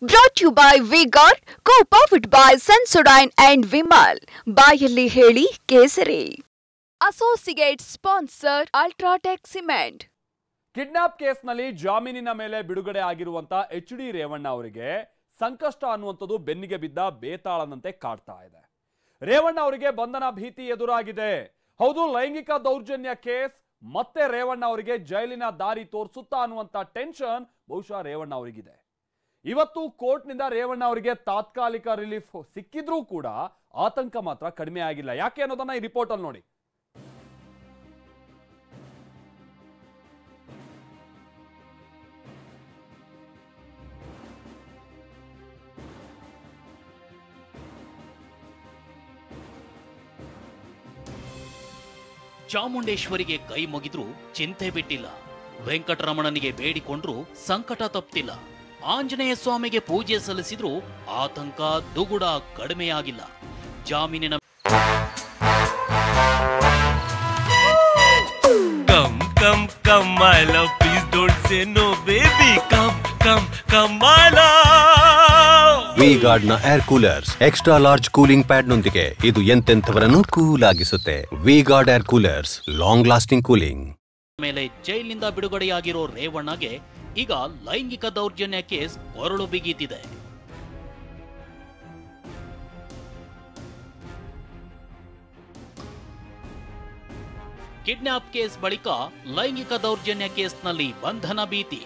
Brought to you by V-Guard, co-powered by Sensodyne and Vimal. ಬಾಯಲ್ಲಿ ಹೇಳಿ ಕೇಸರಿ. Associate sponsor Ultratech Cement. Kidnap ಕೇಸ್ನಲ್ಲಿ ಜಾಮೀನಿನ ಮೇಲೆ ಬಿಡುಗಡೆ ಆಗಿರುವಂತ ಎಚ್ ಡಿ ರೇವಣ್ಣ ಅವರಿಗೆ ಸಂಕಷ್ಟ ಅನ್ನುವಂಥದ್ದು ಬೆನ್ನಿಗೆ ಬಿದ್ದ ಬೇತಾಳನಂತೆ ಕಾಡ್ತಾ ಇದೆ. ರೇವಣ್ಣ ಅವರಿಗೆ ಬಂಧನ ಭೀತಿ ಎದುರಾಗಿದೆ. ಹೌದು, ಲೈಂಗಿಕ ದೌರ್ಜನ್ಯ ಕೇಸ್ ಮತ್ತೆ ರೇವಣ್ಣ ಅವರಿಗೆ ಜೈಲಿನ ದಾರಿ ತೋರಿಸುತ್ತಾ ಅನ್ನುವಂತ ಟೆನ್ಷನ್ ಬಹುಶಃ ರೇವಣ್ಣ ಅವರಿಗಿದೆ. ಇವತ್ತು ಕೋರ್ಟ್ನಿಂದ ರೇವಣ್ಣ ಅವರಿಗೆ ತಾತ್ಕಾಲಿಕ ರಿಲೀಫ್ ಸಿಕ್ಕಿದ್ರೂ ಕೂಡ ಆತಂಕ ಮಾತ್ರ ಕಡಿಮೆ ಆಗಿಲ್ಲ. ಯಾಕೆ ಅನ್ನೋದನ್ನ ಈ ರಿಪೋರ್ಟ್ ಅಲ್ಲಿ ನೋಡಿ. ಚಾಮುಂಡೇಶ್ವರಿಗೆ ಕೈ ಮುಗಿದ್ರೂ ಚಿಂತೆ ಬಿಟ್ಟಿಲ್ಲ. ವೆಂಕಟರಮಣನಿಗೆ ಬೇಡಿಕೊಂಡ್ರೂ ಸಂಕಟ ತಪ್ಪಿಲ್ಲ. ಆಂಜನೇಯ ಸ್ವಾಮಿಗೆ ಪೂಜೆ ಸಲ್ಲಿಸಿದ್ರೂ ಆತಂಕ ದುಗುಡ ಕಡಿಮೆಯಾಗಿಲ್ಲ. ಜಾಮೀನಿನ Come, come, come, my love, please don't say no, baby. Come, come, come, my love. V-Guard ನ air coolers extra large cooling pad ನೊಂದಿಗೆ ಇದು ಎಂತೆಂಥವರನ್ನು ಕೂಲ್ ಆಗಿಸುತ್ತೆ. V-Guard air coolers, long lasting cooling. ಮೇಲೆ ಜೈಲಿನಿಂದ ಬಿಡುಗಡೆಯಾಗಿರೋ ರೇವಣ್ಣಗೆ ಈಗ ಲೈಂಗಿಕ ದೌರ್ಜನ್ಯ ಕೇಸ್ ಕೊರಳು ಬಿಗಿತಿದೆ. ಕಿಡ್ನಾಪ್ ಕೇಸ್ ಬಳಿಕ ಲೈಂಗಿಕ ದೌರ್ಜನ್ಯ ಕೇಸ್ನಲ್ಲಿ ಬಂಧನ ಭೀತಿ.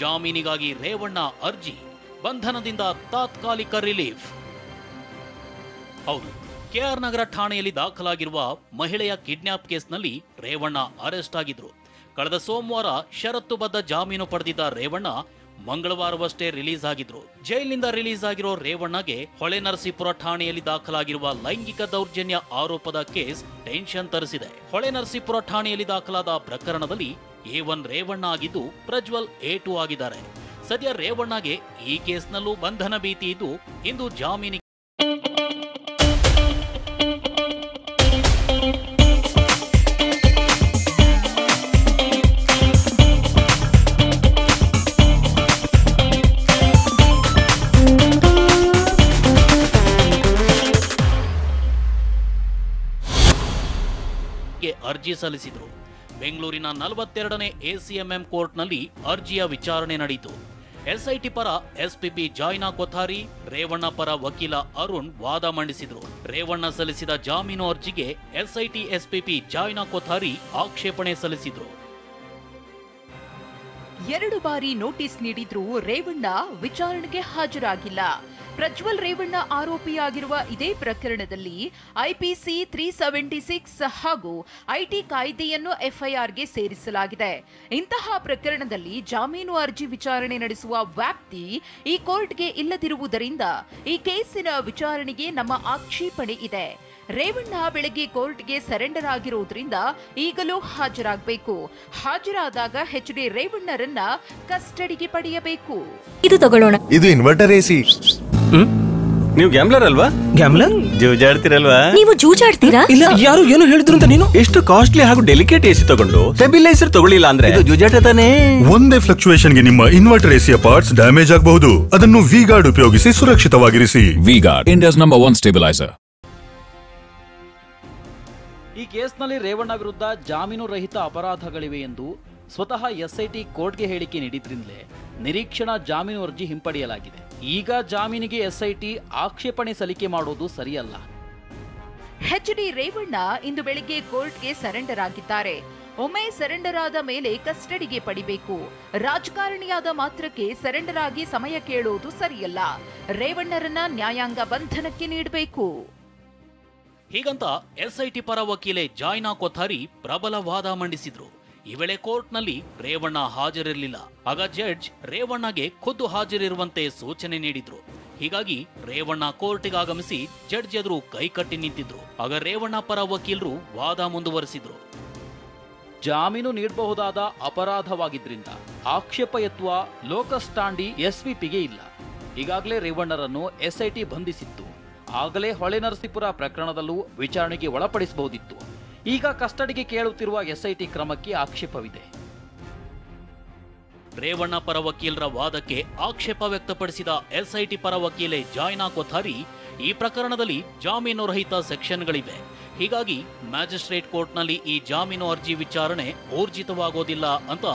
ಜಾಮೀನಿಗಾಗಿ ರೇವಣ್ಣ ಅರ್ಜಿ, ಬಂಧನದಿಂದ ತಾತ್ಕಾಲಿಕ ರಿಲೀಫ್. ಹೌದು, ಕೆಆರ್ ನಗರ ಠಾಣೆಯಲ್ಲಿ ದಾಖಲಾಗಿರುವ ಮಹಿಳೆಯ ಕಿಡ್ನಾಪ್ ಕೇಸ್ನಲ್ಲಿ ರೇವಣ್ಣ ಅರೆಸ್ಟ್ ಆಗಿದ್ರು. ಕಳೆದ ಸೋಮವಾರ ಷರತ್ತುಬದ್ಧ ಜಾಮೀನು ಪಡೆದಿದ್ದ ರೇವಣ್ಣ ಮಂಗಳವಾರವಷ್ಟೇ ರಿಲೀಸ್ ಆಗಿದ್ರು. ಜೈಲಿನಿಂದ ರಿಲೀಸ್ ಆಗಿರೋ ರೇವಣ್ಣಗೆ ಹೊಳೆನರಸೀಪುರ ಠಾಣೆಯಲ್ಲಿ ದಾಖಲಾಗಿರುವ ಲೈಂಗಿಕ ದೌರ್ಜನ್ಯ ಆರೋಪದ ಕೇಸ್ ಟೆನ್ಷನ್ ತರಿಸಿದೆ. ಹೊಳೆನರಸೀಪುರ ಠಾಣೆಯಲ್ಲಿ ದಾಖಲಾದ ಪ್ರಕರಣದಲ್ಲಿ A1 ರೇವಣ್ಣ ಆಗಿದ್ದು, ಪ್ರಜ್ವಲ್ A2 ಆಗಿದ್ದಾರೆ. ಸದ್ಯ ರೇವಣ್ಣಗೆ ಈ ಕೇಸ್ನಲ್ಲೂ ಬಂಧನ ಭೀತಿ ಇದ್ದು, ಇಂದು ಜಾಮೀನಿಗೆ ಅರ್ಜಿ ಸಲ್ಲಿಸಿದ್ರು. ಬೆಂಗಳೂರಿನ 42ನೇ ACMM ಕೋರ್ಟ್ನಲ್ಲಿ ಅರ್ಜಿಯ ವಿಚಾರಣೆ ನಡೆಯಿತು. SIT ಪರ SPP ಜಾಯ್ನಾ ಕೊಥಾರಿ, ರೇವಣ್ಣ ಪರ ವಕೀಲ ಅರುಣ್ ವಾದ ಮಂಡಿಸಿದ್ರು. ರೇವಣ್ಣ ಸಲ್ಲಿಸಿದ ಜಾಮೀನು ಅರ್ಜಿಗೆ SIT SPP ಜಾಯ್ನಾ ಕೊಥಾರಿ ಆಕ್ಷೇಪಣೆ ಸಲ್ಲಿಸಿದ್ರು. 2 ಬಾರಿ ನೋಟಿಸ್ ನೀಡಿದ್ರೂ ರೇವಣ್ಣ ವಿಚಾರಣೆಗೆ ಹಾಜರಾಗಿಲ್ಲ. ಪ್ರಜ್ವಲ್ ರೇವಣ್ಣ ಆರೋಪಿಯಾಗಿರುವ ಇದೇ ಪ್ರಕರಣದಲ್ಲಿ IPC 376 ಹಾಗೂ IT ಕಾಯ್ದೆಯನ್ನು FIRಗೆ ಸೇರಿಸಲಾಗಿದೆ. ಇಂತಹ ಪ್ರಕರಣದಲ್ಲಿ ಜಾಮೀನು ಅರ್ಜಿ ವಿಚಾರಣೆ ನಡೆಸುವ ವ್ಯಾಪ್ತಿ ಈ ಕೋರ್ಟ್ಗೆ ಇಲ್ಲದಿರುವುದರಿಂದ ಈ ಕೇಸಿನ ವಿಚಾರಣೆಗೆ ನಮ್ಮ ಆಕ್ಷೇಪಣೆ ಇದೆ. ರೇವಣ್ಣ ಬೆಳಗ್ಗೆ ಕೋರ್ಟ್ಗೆ ಸರೆಂಡರ್ ಆಗಿರುವುದರಿಂದ ಈಗಲೂ ಹಾಜರಾಗಬೇಕು. ಹಾಜರಾದಾಗ HD ರೇವಣ್ಣರನ್ನ ಕಸ್ಟಡಿಗೆ ಪಡೆಯಬೇಕು. ಇದು ತಗೊಳ್ಳೋಣ. ಇದು ಇನ್ವರ್ಟರ್ AC. ನೀವು ಗ್ಯಾಮ್ಲರ್ ಅಲ್ವಾ? ಗ್ಯಾಮ್ಲರ್ ಜೂಜಾಡ್ತಿರಲ್ವಾ? ನೀವು ಜೂಜಾಡ್ತೀರಾ? ಇಲ್ಲ, ಯಾರು ಏನು ಹೇಳಿದ್ರು ಅಂತ ನೀನು ಎಷ್ಟು ಕಾಸ್ಟ್ಲಿ ಹಾಗೂ ಡೆಲಿಕೇಟ್ AC ತಗೊಂಡು ಸ್ಟೆಬಿಲೈಸರ್ ತಗೊಳ್ಳಿಲ್ಲ ಅಂದ್ರೆ ಇದು ಜೂಜಾಟ ತಾನೇ. ಒಂದೇ ಫ್ಲಕ್ಚುಯೇಷನ್ ಗೆ ನಿಮ್ಮ ಇನ್ವರ್ಟರ್ AC ಪಾರ್ಟ್ಸ್ ಡ್ಯಾಮೇಜ್ ಆಗಬಹುದು. ಅದನ್ನು V-Guard ಉಪಯೋಗಿಸಿ ಸುರಕ್ಷಿತವಾಗಿರಿಸಿ. V-Guard, India's #1 stabilizer. ಈ ಕೇಸ್ನಲ್ಲಿ ರೇವಣ್ಣ ವಿರುದ್ಧ ಜಾಮೀನು ರಹಿತ ಅಪರಾಧಗಳಿವೆ ಎಂದು ಸ್ವತಃ SIT ಕೋರ್ಟ್ಗೆ ಹೇಳಿಕೆ ನೀಡಿದ್ರಿಂದಲೇ ನಿರೀಕ್ಷಣಾ ಜಾಮೀನು ಅರ್ಜಿ ಹಿಂಪಡೆಯಲಾಗಿದೆ. ಈಗ ಜಾಮೀನಿಗೆ SIT ಆಕ್ಷೇಪಣೆ ಸಲ್ಲಿಕೆ ಮಾಡೋದು ಸರಿಯಲ್ಲ. HD ರೇವಣ್ಣ ಇಂದು ಬೆಳಗ್ಗೆ ಕೋರ್ಟ್ಗೆ ಸರೆಂಡರ್ ಆಗಿದ್ದಾರೆ. ಒಮ್ಮೆ ಸರೆಂಡರ್ ಆದ ಮೇಲೆ ಕಸ್ಟಡಿಗೆ ಪಡಿಬೇಕು. ರಾಜಕಾರಣಿಯಾದ ಮಾತ್ರಕ್ಕೆ ಸರೆಂಡರ್ ಆಗಿ ಸಮಯ ಕೇಳೋದು ಸರಿಯಲ್ಲ. ರೇವಣ್ಣರನ್ನ ನ್ಯಾಯಾಂಗ ಬಂಧನಕ್ಕೆ ನೀಡಬೇಕು. ಹೀಗಂತ SIT ಪರ ವಕೀಲೆ ಜಾಯ್ನಾ ಕೊಥಾರಿ ಪ್ರಬಲ ವಾದ ಮಂಡಿಸಿದ್ರು. ಈ ವೇಳೆ ಕೋರ್ಟ್ನಲ್ಲಿ ರೇವಣ್ಣ ಹಾಜರಿರಲಿಲ್ಲ. ಆಗ ಜಡ್ಜ್ ರೇವಣ್ಣಗೆ ಖುದ್ದು ಹಾಜರಿರುವಂತೆ ಸೂಚನೆ ನೀಡಿದ್ರು. ಹೀಗಾಗಿ ರೇವಣ್ಣ ಕೋರ್ಟಿಗೆ ಆಗಮಿಸಿ ಜಡ್ಜ್ ಎದುರು ಕೈಕಟ್ಟಿ ನಿಂತಿದ್ರು. ಆಗ ರೇವಣ್ಣ ಪರ ವಕೀಲರು ವಾದ ಮುಂದುವರೆಸಿದ್ರು. ಜಾಮೀನು ನೀಡಬಹುದಾದ ಅಪರಾಧವಾಗಿದ್ರಿಂದ ಆಕ್ಷೇಪ ಎತ್ತುವ ಲೋಕಸ್ ಸ್ಟಾಂಡಿ SVPಗೆ ಇಲ್ಲ. ಈಗಾಗಲೇ ರೇವಣ್ಣರನ್ನು SIT ಬಂಧಿಸಿತ್ತು. ಆಗಲೇ ಹೊಳೆನರಸೀಪುರ ಪ್ರಕರಣದಲ್ಲೂ ವಿಚಾರಣೆಗೆ ಒಳಪಡಿಸಬಹುದಿತ್ತು. ಈಗ ಕಸ್ಟಡಿಗೆ ಕೇಳುತ್ತಿರುವ SIT ಕ್ರಮಕ್ಕೆ ಆಕ್ಷೇಪವಿದೆ. ರೇವಣ್ಣ ಪರ ವಕೀಲರ ವಾದಕ್ಕೆ ಆಕ್ಷೇಪ ವ್ಯಕ್ತಪಡಿಸಿದ ಎಸ್ಐಟಿ ಪರ ವಕೀಲೆ ಜಾಯ್ನಾ ಕೊಥಾರಿ, ಈ ಪ್ರಕರಣದಲ್ಲಿ ಜಾಮೀನು ರಹಿತ ಸೆಕ್ಷನ್ಗಳಿವೆ, ಹೀಗಾಗಿ ಮ್ಯಾಜಿಸ್ಟ್ರೇಟ್ ಕೋರ್ಟ್ನಲ್ಲಿ ಈ ಜಾಮೀನು ಅರ್ಜಿ ವಿಚಾರಣೆ ಊರ್ಜಿತವಾಗೋದಿಲ್ಲ ಅಂತ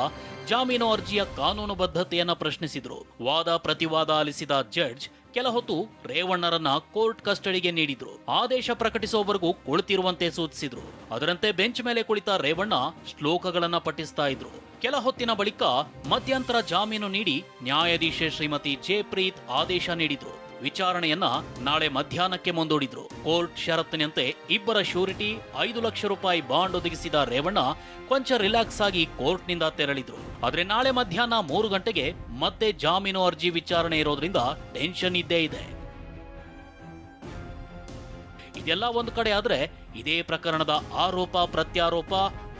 ಜಾಮೀನು ಅರ್ಜಿಯ ಕಾನೂನುಬದ್ಧತೆಯನ್ನ ಪ್ರಶ್ನಿಸಿದ್ರು. ವಾದ ಪ್ರತಿವಾದ ಆಲಿಸಿದ ಜಡ್ಜ್ ಕೆಲ ಹೊತ್ತು ರೇವಣ್ಣರನ್ನ ಕೋರ್ಟ್ ಕಸ್ಟಡಿಗೆ ನೀಡಿದ್ರು. ಆದೇಶ ಪ್ರಕಟಿಸುವವರೆಗೂ ಕುಳಿತಿರುವಂತೆ ಸೂಚಿಸಿದ್ರು. ಅದರಂತೆ ಬೆಂಚ್ ಮೇಲೆ ಕುಳಿತ ರೇವಣ್ಣ ಶ್ಲೋಕಗಳನ್ನ ಪಠಿಸ್ತಾ ಇದ್ರು. ಕೆಲ ಹೊತ್ತಿನ ಬಳಿಕ ಮಧ್ಯಂತರ ಜಾಮೀನು ನೀಡಿ ನ್ಯಾಯಾಧೀಶೆ ಶ್ರೀಮತಿ ಜಯಪ್ರೀತ್ ಆದೇಶ ನೀಡಿದ್ರು. ವಿಚಾರಣೆಯನ್ನ ನಾಳೆ ಮಧ್ಯಾಹ್ನಕ್ಕೆ ಮುಂದೂಡಿದ್ರು. ಕೋರ್ಟ್ ಷರತ್ತಿನಂತೆ ಇಬ್ಬರ ಶ್ಯೂರಿಟಿ 5 ಲಕ್ಷ ರೂಪಾಯಿ ಬಾಂಡ್ ಒದಗಿಸಿದ ರೇವಣ್ಣ ಕೊಂಚ ರಿಲ್ಯಾಕ್ಸ್ ಆಗಿ ಕೋರ್ಟ್ನಿಂದ ತೆರಳಿದ್ರು. ಆದ್ರೆ ನಾಳೆ ಮಧ್ಯಾಹ್ನ 3 ಗಂಟೆಗೆ ಮತ್ತೆ ಜಾಮೀನು ಅರ್ಜಿ ವಿಚಾರಣೆ ಇರೋದ್ರಿಂದ ಟೆನ್ಷನ್ ಇದ್ದೇ ಇದೆ. ಇದೆಲ್ಲ ಒಂದು ಕಡೆ ಆದ್ರೆ ಇದೇ ಪ್ರಕರಣದ ಆರೋಪ ಪ್ರತ್ಯಾರೋಪ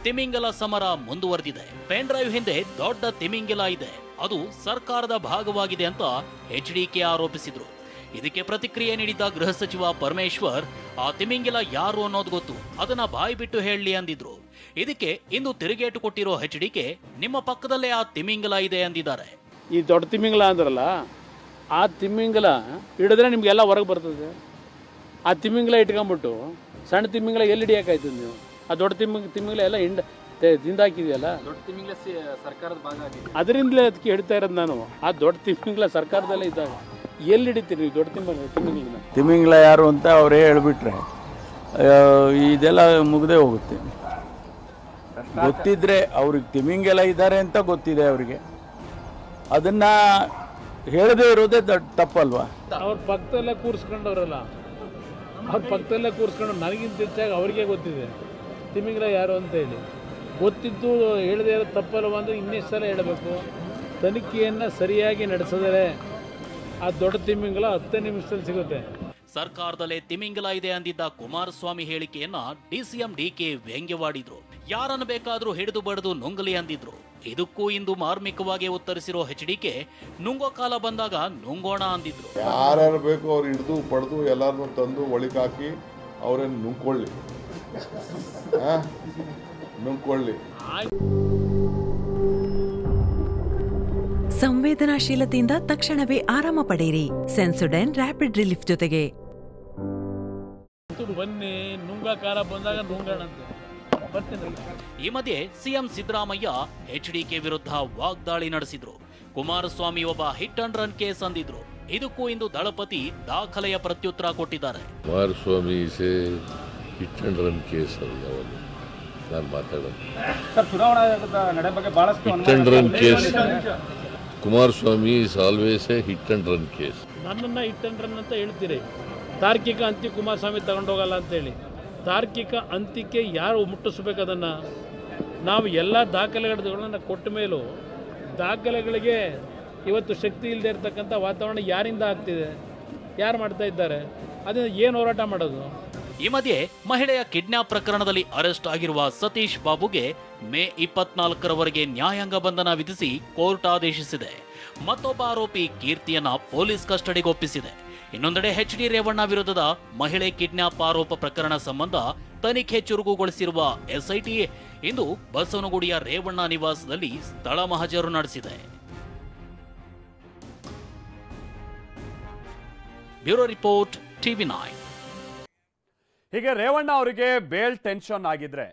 ತಿಮಿಂಗಲ ಸಮರ ಮುಂದುವರೆದಿದೆ. ಪೆನ್ ಡ್ರೈವ್ ಹಿಂದೆ ದೊಡ್ಡ ತಿಮಿಂಗಲ ಇದೆ, ಅದು ಸರ್ಕಾರದ ಭಾಗವಾಗಿದೆ ಅಂತ ಎಚ್ಡಿಕೆ ಆರೋಪಿಸಿದ್ರು. ಇದಕ್ಕೆ ಪ್ರತಿಕ್ರಿಯೆ ನೀಡಿದ ಗೃಹ ಸಚಿವ ಪರಮೇಶ್ವರ್, ಆ ತಿಮಿಂಗಿಲ ಯಾರು ಅನ್ನೋದು ಗೊತ್ತು, ಅದನ್ನ ಬಾಯಿ ಬಿಟ್ಟು ಹೇಳಲಿ ಅಂದಿದ್ರು. ಇದಕ್ಕೆ ಇಂದು ತಿರುಗೇಟು ಕೊಟ್ಟಿರೋ ಎಚ್ಡಿಕೆ, ನಿಮ್ಮ ಪಕ್ಕದಲ್ಲೇ ಆ ತಿಮಿಂಗಲ ಇದೆ ಅಂದಿದ್ದಾರೆ. ಈ ದೊಡ್ಡ ತಿಮಿಂಗಲ ಅಂದ್ರಲ್ಲ, ಆ ತಿಮಿಂಗಲ ಹಿಡಿದ್ರೆ ನಿಮ್ಗೆಲ್ಲ ಹೊರಗೆ ಬರ್ತದೆ. ಆ ತಿಮಿಂಗಲ ಇಟ್ಕೊಂಡ್ಬಿಟ್ಟು ಸಣ್ಣ ತಿಮಿಂಗಲ ಎಲ್ಲಿ ಹಿಡಿಯೋಕ್ಕಾಯ್ತದೆ ನೀವು? ಆ ದೊಡ್ಡ ತಿಮಿಂಗಲ ಎಲ್ಲ ತಿಂದಾಕಿದೆಯಲ್ಲ, ದೊಡ್ಡ ತಿಮಿಂಗಲ ಸರ್ಕಾರದ ಭಾಗ ಆಗಿದೆ. ಅದರಿಂದಲೇ ಅದಕ್ಕೆ ಹಿಡಿತಾ ಇರೋದು ನಾನು. ಆ ದೊಡ್ಡ ತಿಮಿಂಗಲ ಸರ್ಕಾರದಲ್ಲೇ ಇದ್ದಾಗ ಎಲ್ಲಿ ಹಿಡಿತೀರಿ ನೀವು ದೊಡ್ಡ ತಿಮಿಂಗಲ? ತಿಮಿಂಗಲ ಯಾರು ಅಂತ ಅವರೇ ಹೇಳ್ಬಿಟ್ರೆ ಇದೆಲ್ಲ ಮುಗ್ದೇ ಹೋಗುತ್ತೆ. ಗೊತ್ತಿದ್ರೆ ಅವ್ರಿಗೆ ತಿಮಿಂಗಲ ಇದ್ದಾರೆ ಅಂತ ಗೊತ್ತಿದೆ ಅವರಿಗೆ, ಅದನ್ನ ಹೇಳದೇ ಇರೋದೇ ತಪ್ಪಲ್ವಾ? ಅವ್ರ ಪಕ್ಕದಲ್ಲೇ ಕೂರಿಸ್ಕೊಂಡವ್ರಲ್ಲ, ಅವ್ರ ಪಕ್ಕದಲ್ಲೇ ಕೂರಿಸ್ಕೊಂಡು ನನಗಿಂತ ಹೆಚ್ಚಾಗಿ ಅವ್ರಿಗೆ ಗೊತ್ತಿದೆ ತಿಮಿಂಗಲ ಯಾರು ಅಂತ ಹೇಳಿ. ಗೊತ್ತಿದ್ದು ಹೇಳದೇ ಇರೋದು ತಪ್ಪಲ್ವ ಅಂದರೆ ಇನ್ನೆಷ್ಟು ಸಲ ಹೇಳಬೇಕು. ತನಿಖೆಯನ್ನು ಸರಿಯಾಗಿ ನಡೆಸಿದರೆ ಆ ದೊಡ್ಡ ತಿಮಿಂಗಲ 10 ನಿಮಿಷದಲ್ಲಿ ಸಿಗುತ್ತೆ. ಸರ್ಕಾರದಲ್ಲೇ ತಿಮಿಂಗಲ ಇದೆ ಅಂದಿದ್ದ ಕುಮಾರಸ್ವಾಮಿ ಹೇಳಿಕೆಯನ್ನ ಡಿಸಿಎಂ ಡಿಕೆ ವ್ಯಂಗ್ಯವಾಡಿದ್ರು. ಯಾರನ್ನು ಬೇಕಾದ್ರೂ ಹಿಡಿದು ಬಡಿದು ನುಂಗಲಿ ಅಂದಿದ್ರು. ಇದಕ್ಕೂ ಇಂದು ಮಾರ್ಮಿಕವಾಗಿ ಉತ್ತರಿಸಿರೋ ಎಚ್ಡಿಕೆ, ನುಂಗೋ ಕಾಲ ಬಂದಾಗ ನುಂಗೋಣ ಅಂದಿದ್ರು. ಯಾರ್ಯಾರು ಬೇಕು ಅವ್ರು ಹಿಡಿದು ಪಡೆದು ಎಲ್ಲರನ್ನೂ ತಂದು ಒಳಗಾಕಿ ಅವ್ರೇನು ನುಂಗ್ಕೊಳ್ಳಿ, ನುಂಗ್ಕೊಳ್ಳಿ. ಸಂವೇದನಾಶೀಲತೆಯಿಂದ ತಕ್ಷಣವೇ ಆರಾಮ ಪಡೆಯಿರಿ. ಸೆನ್ಸೊಡೈನ್ ರ್ಯಾಪಿಡ್ ರಿಲೀಫ್ ಜೊತೆಗೆ. ಬನ್ನಿ, ನುಂಗ ಕಾಲ ಬಂದಾಗ ನುಂಗೋಣ ಅಂತ. ಈ ಮಧ್ಯೆ ಸಿಎಂ ಸಿದ್ದರಾಮಯ್ಯ ಎಚ್ಡಿಕೆ ವಿರುದ್ಧ ವಾಗ್ದಾಳಿ ನಡೆಸಿದ್ರು. ಕುಮಾರಸ್ವಾಮಿ ಒಬ್ಬ ಹಿಟ್ ಅಂಡ್ ರನ್ ಕೇಸ್ ಅಂದಿದ್ರು. ಇದಕ್ಕೂ ಇಂದು ದಳಪತಿ ದಾಖಲೆಯ ಪ್ರತ್ಯುತ್ತರ ಕೊಟ್ಟಿದ್ದಾರೆ. Kumaraswamy hit and run case ನಾನು ಮಾತಾಡೋದು. ಚುನಾವಣಾ ನಡೆ ಬಗ್ಗೆ ಬಹಳಷ್ಟು hit and run case. Kumaraswamy is always A hit and run case. ನನ್ನನ್ನು ಹಿಟ್ ಅಂಡ್ ರನ್ ಅಂತ ಹೇಳ್ತೀರಿ. ತಾರ್ಕಿಕ ಅಂತ್ಯ ಕುಮಾರಸ್ವಾಮಿ ತಗೊಂಡೋಗಲ್ಲ ಅಂತೇಳಿ. ತಾರ್ಕಿಕ ಅಂತ್ಯಕ್ಕೆ ಯಾರು ಮುಟ್ಟಿಸ್ಬೇಕು ಅದನ್ನು? ನಾವು ಎಲ್ಲ ದಾಖಲೆಗಳನ್ನು ಕೊಟ್ಟ ಮೇಲೂ ದಾಖಲೆಗಳಿಗೆ ಇವತ್ತು ಶಕ್ತಿ ಇಲ್ಲದೆ ಇರತಕ್ಕಂಥ ವಾತಾವರಣ ಯಾರಿಂದ ಆಗ್ತಿದೆ? ಯಾರು ಮಾಡ್ತಾ ಇದ್ದಾರೆ? ಅದನ್ನು ಏನು ಹೋರಾಟ ಮಾಡೋದು? ಈ ಮಧ್ಯೆ ಮಹಿಳೆಯ ಕಿಡ್ನಾಪ್ ಪ್ರಕರಣದಲ್ಲಿ ಅರೆಸ್ಟ್ ಆಗಿರುವ ಸತೀಶ್ ಬಾಬುಗೆ ಮೇ 24ರವರೆಗೆ ನ್ಯಾಯಾಂಗ ಬಂಧನ ವಿಧಿಸಿ ಕೋರ್ಟ್ ಆದೇಶಿಸಿದೆ. ಮತ್ತೊಬ್ಬ ಆರೋಪಿ ಕೀರ್ತಿಯನ್ನ ಪೊಲೀಸ್ ಕಸ್ಟಡಿಗೆ ಒಪ್ಪಿಸಿದೆ. ಇನ್ನೊಂದೆಡೆ ಎಚ್ಡಿ ರೇವಣ್ಣ ವಿರುದ್ಧದ ಮಹಿಳೆ ಕಿಡ್ನಾಪ್ ಆರೋಪ ಪ್ರಕರಣ ಸಂಬಂಧ ತನಿಖೆ ಚುರುಕುಗೊಳಿಸಿರುವ ಎಸ್ಐಟಿ ಇಂದು ಬಸವನಗುಡಿಯ ರೇವಣ್ಣ ನಿವಾಸದಲ್ಲಿ ಸ್ಥಳ ಮಹಜರು ನಡೆಸಿದೆ. Bureau report, TV9. ಹೀಗೆ ರೇವಣ್ಣ ಅವರಿಗೆ ಬೇಲ್ ಟೆನ್ಷನ್ ಆಗಿದ್ರೆ,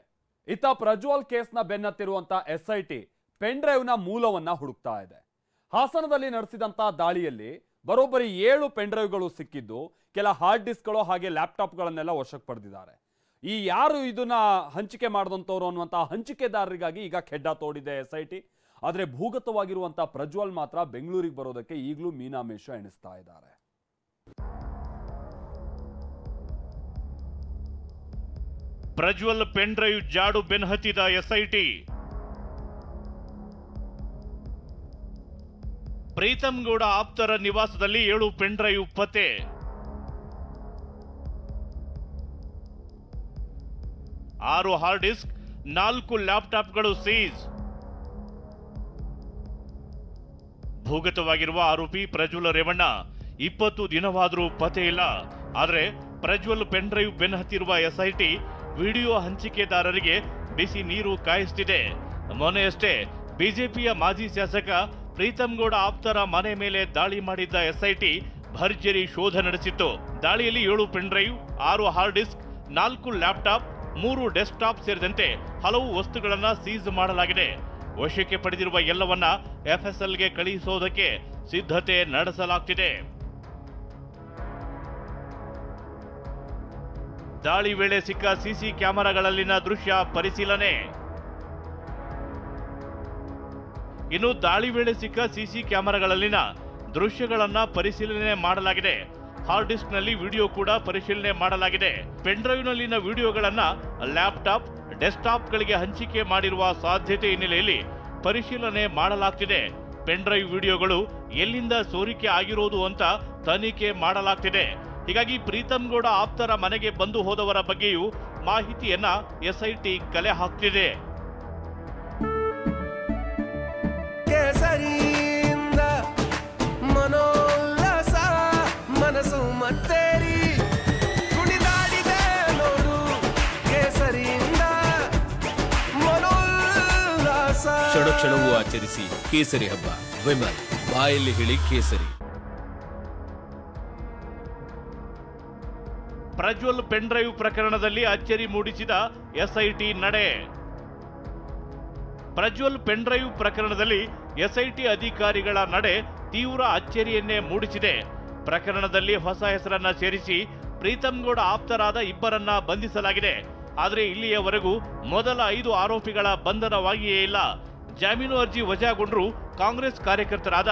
ಇತ್ತ ಪ್ರಜ್ವಲ್ ಕೇಸ್ನ ಬೆನ್ನತ್ತಿರುವಂತ ಎಸ್ಐಟಿ ಪೆನ್ ಡ್ರೈವ್ನ ಮೂಲವನ್ನ ಹುಡುಕ್ತಾ ಇದೆ. ಹಾಸನದಲ್ಲಿ ನಡೆಸಿದಂತ ದಾಳಿಯಲ್ಲಿ ಬರೋಬ್ಬರಿ 7 ಪೆನ್ ಡ್ರೈವ್ಗಳು ಸಿಕ್ಕಿದ್ದು, ಕೆಲ ಹಾರ್ಡ್ ಡಿಸ್ಕ್ಗಳು ಹಾಗೆ ಲ್ಯಾಪ್ಟಾಪ್ಗಳನ್ನೆಲ್ಲ ವಶಕ್ಕೆ ಪಡೆದಿದ್ದಾರೆ. ಈ ಯಾರು ಇದನ್ನ ಹಂಚಿಕೆ ಮಾಡಿದಂಥವ್ರು ಅನ್ನುವಂಥ ಹಂಚಿಕೆದಾರರಿಗಾಗಿ ಈಗ ಖೆಡ್ಡ ತೋಡಿದೆ ಎಸ್ಐಟಿ. ಆದರೆ ಭೂಗತವಾಗಿರುವಂಥ ಪ್ರಜ್ವಲ್ ಮಾತ್ರ ಬೆಂಗಳೂರಿಗೆ ಬರೋದಕ್ಕೆ ಈಗಲೂ ಮೀನಾಮೇಷ ಎಣಿಸ್ತಾ ಇದ್ದಾರೆ. ಪ್ರಜ್ವಲ್ ಪೆನ್ ಡ್ರೈವ್ ಜಾಡು ಬೆನ್ನಹತ್ತಿದ ಎಸ್ಐಟಿ. ಪ್ರೀತಮ್ ಗೌಡ ಆಪ್ತರ ನಿವಾಸದಲ್ಲಿ 7 ಪೆನ್ ಡ್ರೈವ್ ಪತ್ತೆ. ಆರು ಹಾರ್ಡ್ ಡಿಸ್ಕ್, 4 ಲ್ಯಾಪ್ಟಾಪ್ಗಳು ಸೀಸ್. ಭೂಗತವಾಗಿರುವ ಆರೋಪಿ ಪ್ರಜ್ವಲ್ ರೇವಣ್ಣ 20 ದಿನವಾದರೂ ಪತ್ತೆ ಇಲ್ಲ. ಆದರೆ ಪ್ರಜ್ವಲ್ ಪೆನ್ ಡ್ರೈವ್ ಬೆನ್ನಹತ್ತಿರುವ ಎಸ್ಐಟಿ ವಿಡಿಯೋ ಹಂಚಿಕೆದಾರರಿಗೆ ಬಿಸಿ ನೀರು ಕಾಯಿಸುತ್ತಿದೆ. ಮೊನ್ನೆಯಷ್ಟೇ ಬಿಜೆಪಿಯ ಮಾಜಿ ಶಾಸಕ ಪ್ರೀತಂ ಗೌಡ ಆಪ್ತರ ಮನೆ ಮೇಲೆ ದಾಳಿ ಮಾಡಿದ್ದ ಎಸ್ಐಟಿ ಭರ್ಜರಿ ಶೋಧ ನಡೆಸಿತ್ತು. ದಾಳಿಯಲ್ಲಿ 7 pen drive, 6 hard disk, 4 laptop, 3 desktop ಸೇರಿದಂತೆ ಹಲವು ವಸ್ತುಗಳನ್ನು ಸೀಸ್ ಮಾಡಲಾಗಿದೆ. ವಶಕ್ಕೆ ಪಡೆದಿರುವ ಎಲ್ಲವನ್ನ ಎಫ್ಎಸ್ಎಲ್ಗೆ ಕಳುಹಿಸುವುದಕ್ಕೆ ಸಿದ್ಧತೆ ನಡೆಸಲಾಗುತ್ತಿದೆ. ದಾಳಿ ವೇಳೆ ಸಿಕ್ಕ ಸಿಸಿ ಕ್ಯಾಮೆರಾಗಳಲ್ಲಿನ ದೃಶ್ಯ ಪರಿಶೀಲನೆ. ಇನ್ನು ದಾಳಿ ವೇಳೆ ಸಿಕ್ಕ ಸಿಸಿ ಕ್ಯಾಮೆರಾಗಳಲ್ಲಿನ ದೃಶ್ಯಗಳನ್ನ ಪರಿಶೀಲನೆ ಮಾಡಲಾಗಿದೆ. ಹಾರ್ಡ್ ಡಿಸ್ಕ್ ನಲ್ಲಿ ವಿಡಿಯೋ ಕೂಡ ಪರಿಶೀಲನೆ ಮಾಡಲಾಗಿದೆ. ಪೆನ್ ಡ್ರೈವ್ ನಲ್ಲಿನ ವಿಡಿಯೋಗಳನ್ನ ಲ್ಯಾಪ್ಟಾಪ್, ಡೆಸ್ಕ್ಟಾಪ್ ಗಳಿಗೆ ಹಂಚಿಕೆ ಮಾಡಿರುವ ಸಾಧ್ಯತೆ ಹಿನ್ನೆಲೆಯಲ್ಲಿ ಪರಿಶೀಲನೆ ಮಾಡಲಾಗ್ತಿದೆ. ಪೆನ್ ಡ್ರೈವ್ ವಿಡಿಯೋಗಳು ಎಲ್ಲಿಂದ ಸೋರಿಕೆ ಆಗಿರೋದು ಅಂತ ತನಿಖೆ ಮಾಡಲಾಗ್ತಿದೆ. ಹೀಗಾಗಿ ಪ್ರೀತಂ ಗೌಡ ಆಪ್ತರ ಮನೆಗೆ ಬಂದು ಹೋದವರ ಬಗ್ಗೆಯೂ ಮಾಹಿತಿಯನ್ನ ಎಸ್ಐಟಿ ಕಲೆ ಹಾಕ್ತಿದೆ. ಕೇಸರಿಯಿಂದ ಮನೋಲ್ಲಾಸ ಮನಸ್ಸು ಮತ್ತೇರಿ ಕುಣಿದಾಡಿದೆ ನೋಡು, ಕೇಸರಿಯಿಂದ ಮನೋಲ್ಲಾಸ. ಕ್ಷಣ ಕ್ಷಣವೂ ಆಚರಿಸಿ ಕೇಸರಿ ಹಬ್ಬ. ವಿಮಲ್, ಬಾಯಲ್ಲಿ ಹೇಳಿ ಕೇಸರಿ. ಪ್ರಜ್ವಲ್ ಪೆನ್ ಡ್ರೈವ್ ಪ್ರಕರಣದಲ್ಲಿ ಅಚ್ಚರಿ ಮೂಡಿಸಿದ ಎಸ್ಐಟಿ ನಡೆ. ಪ್ರಜ್ವಲ್ ಪೆನ್ ಡ್ರೈವ್ ಪ್ರಕರಣದಲ್ಲಿ ಎಸ್ಐಟಿ ಅಧಿಕಾರಿಗಳ ನಡೆ ತೀವ್ರ ಅಚ್ಚರಿಯನ್ನೇ ಮೂಡಿಸಿದೆ. ಪ್ರಕರಣದಲ್ಲಿ ಹೊಸ ಹೆಸರನ್ನ ಸೇರಿಸಿ ಪ್ರೀತಂ ಗೌಡ ಆಪ್ತರಾದ 2 ಬಂಧಿಸಲಾಗಿದೆ. ಆದರೆ ಇಲ್ಲಿಯವರೆಗೂ ಮೊದಲ 5 ಆರೋಪಿಗಳ ಬಂಧನವಾಗಿಯೇ ಇಲ್ಲ. ಜಾಮೀನು ಅರ್ಜಿ ವಜಾಗೊಂಡ್ರೂ ಕಾಂಗ್ರೆಸ್ ಕಾರ್ಯಕರ್ತರಾದ